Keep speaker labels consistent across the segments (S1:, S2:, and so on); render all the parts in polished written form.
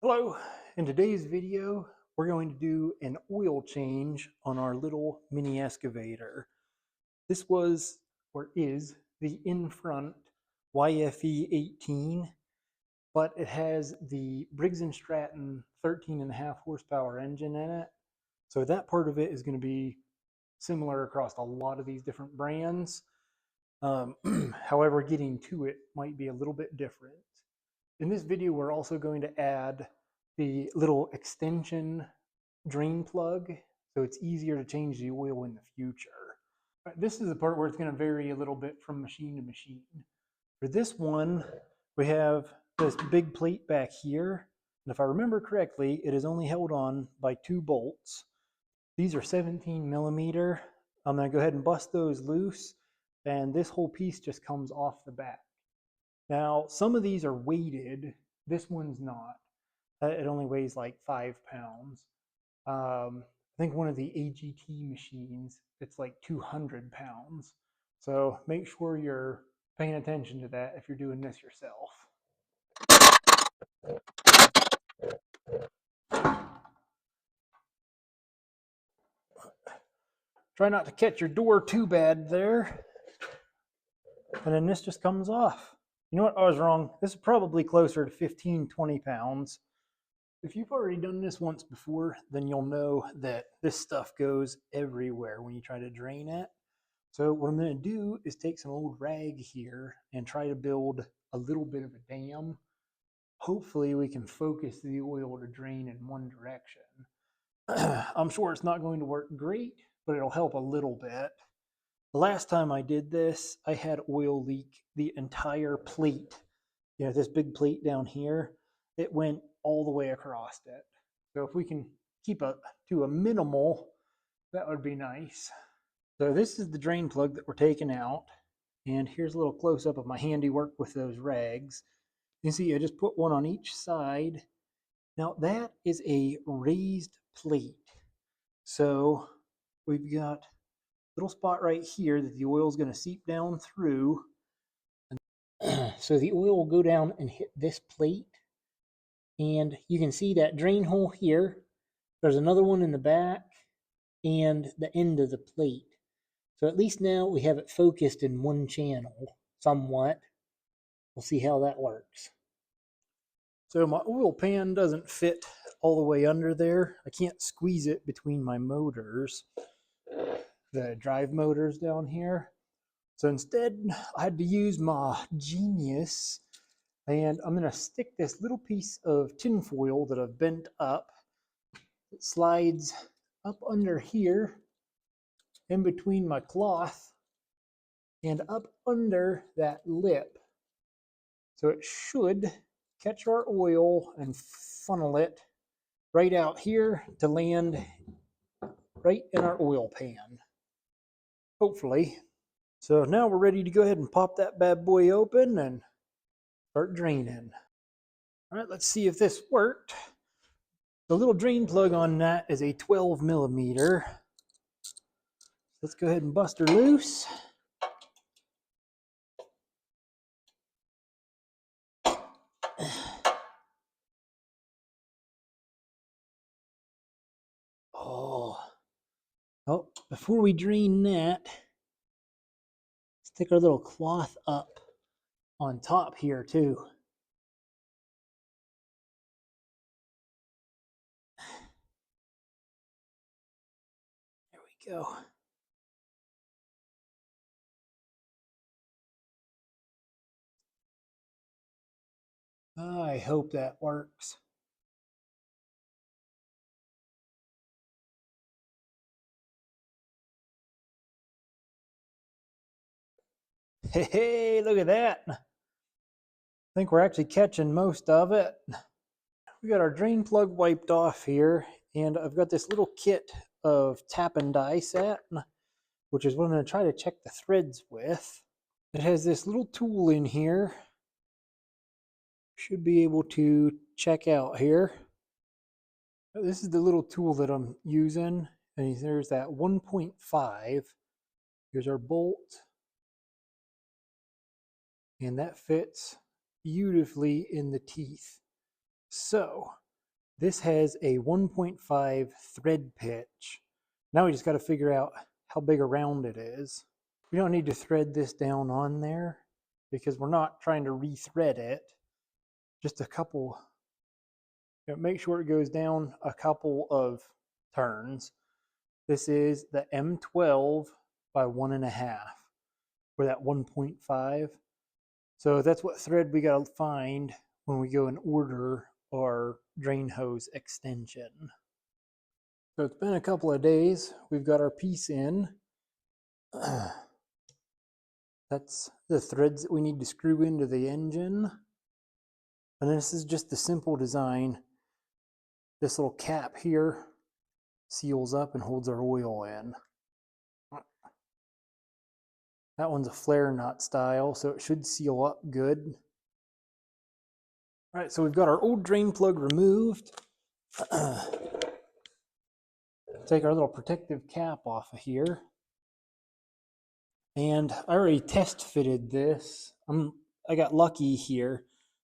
S1: Hello, in today's video we're going to do an oil change on our little mini excavator. This was or is the in front YFE 18, but it has the Briggs & Stratton 13.5 horsepower engine in it. So that part of it is going to be similar across a lot of these different brands. However, getting to it might be a little bit different. In this video, we're also going to add the little extension drain plug, so it's easier to change the oil in the future. This is the part where it's going to vary a little bit from machine to machine. For this one, we have this big plate back here, and if I remember correctly, it is only held on by 2 bolts. These are 17 millimeter. I'm going to go ahead and bust those loose, and this whole piece just comes off the back. Now, some of these are weighted. This one's not. It only weighs like 5 pounds. I think one of the AGT machines, it's like 200 pounds. So make sure you're paying attention to that if you're doing this yourself. Try not to catch your door too bad there. And then this just comes off. You know what? I was wrong. This is probably closer to 15, 20 pounds. If you've already done this once before, then you'll know that this stuff goes everywhere when you try to drain it. So what I'm going to do is take some old rag here and try to build a little bit of a dam. Hopefully we can focus the oil to drain in one direction. I'm sure it's not going to work great, but it'll help a little bit. The last time I did this, I had oil leak the entire plate. You know, this big plate down here, it went all the way across it. So if we can keep it to a minimal, that would be nice. So this is the drain plug that we're taking out. And here's a little close-up of my handiwork with those rags. You see, I just put one on each side. Now that is a raised plate. So we've got a little spot right here that the oil is going to seep down through. So the oil will go down and hit this plate. And you can see that drain hole here. There's another one in the back and the end of the plate. So at least now we have it focused in one channel somewhat. We'll see how that works. So my oil pan doesn't fit all the way under there. I can't squeeze it between my motors, the drive motors down here. So instead, I had to use my Genius, and I'm going to stick this little piece of tin foil that I've bent up. It slides up under here, in between my cloth, and up under that lip. So it should catch our oil and funnel it right out here to land right in our oil pan. Hopefully. So now we're ready to go ahead and pop that bad boy open and start draining. All right, let's see if this worked. The little drain plug on that is a 12 millimeter. Let's go ahead and bust her loose. Oh, before we drain that, stick our little cloth up on top here too. There we go. I hope that works. Hey, look at that. I think we're actually catching most of it. We got our drain plug wiped off here, and I've got this little kit of tap and die set, which is what I'm going to try to check the threads with. It has this little tool in here. Should be able to check out here. This is the little tool that I'm using, and there's that 1.5. Here's our bolt, and that fits beautifully in the teeth. So This has a 1.5 thread pitch. Now we just got to figure out how big around it is. We don't need to thread this down on there because we're not trying to rethread it. Just a couple, make sure it goes down a couple of turns. This is the M12 by 1.5 for that 1.5. So that's what thread we got to find when we go and order our drain hose extension. So it's been a couple of days. We've got our piece in. That's the threads that we need to screw into the engine. And this is just the simple design. This little cap here seals up and holds our oil in. That one's a flare nut style, so it should seal up good. All right, so we've got our old drain plug removed. Take our little protective cap off of here. And I already test fitted this. I got lucky here.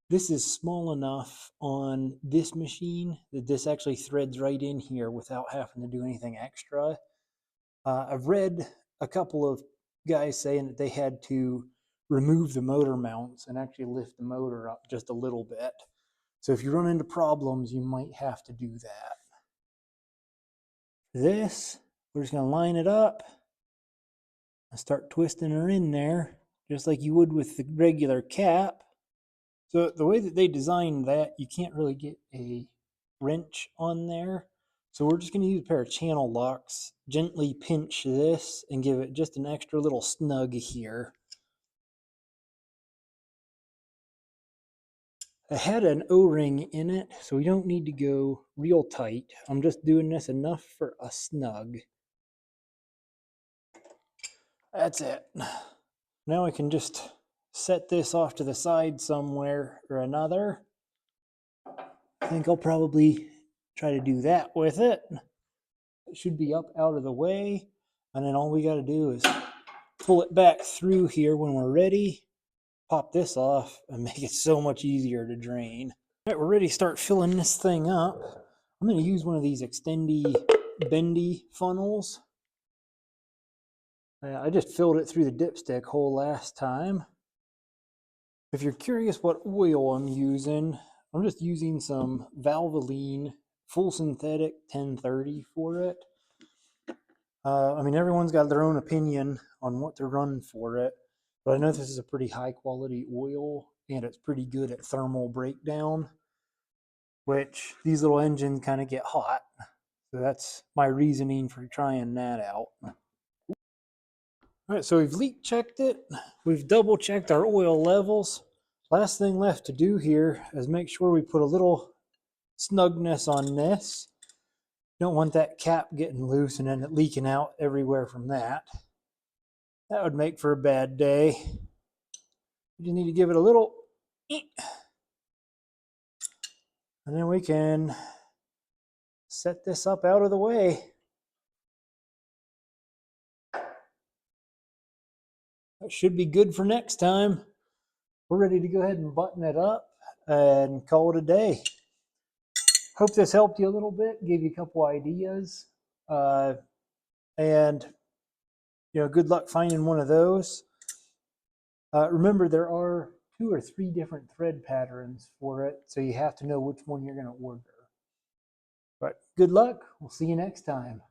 S1: This is small enough on this machine that this actually threads right in here without having to do anything extra. I've read a couple of guys saying that they had to remove the motor mounts and actually lift the motor up just a little bit. So if you run into problems, you might have to do that. This, we're just going to line it up and start twisting her in there, just like you would with the regular cap. So the way that they designed that, you can't really get a wrench on there. So we're just going to use a pair of channel locks, gently pinch this and give it just an extra little snug here. I had an O-ring in it, so we don't need to go real tight. I'm just doing this enough for a snug. That's it. Now I can just set this off to the side somewhere or another. I think I'll probably try to do that with it. It should be up out of the way. And then all we got to do is pull it back through here when we're ready, pop this off, and make it so much easier to drain. All right, we're ready to start filling this thing up. I'm going to use one of these extendy, bendy funnels. I just filled it through the dipstick hole last time. If you're curious what oil I'm using, I'm just using some Valvoline full synthetic 1030 for it. I mean, everyone's got their own opinion on what to run for it, but I know this is a pretty high quality oil and it's pretty good at thermal breakdown, which these little engines kind of get hot. So that's my reasoning for trying that out. All right, so we've leak checked it. We've double checked our oil levels. Last thing left to do here is make sure we put a little snugness on this. Don't want that cap getting loose and then it leaking out everywhere from that. That would make for a bad day. You just need to give it a little eek. And then we can set this up out of the way. That should be good for next time. We're ready to go ahead and button it up and call it a day. Hope this helped you a little bit, gave you a couple ideas. And good luck finding one of those. Remember, there are 2 or 3 different thread patterns for it, so you have to know which one you're going to order. But good luck. We'll see you next time.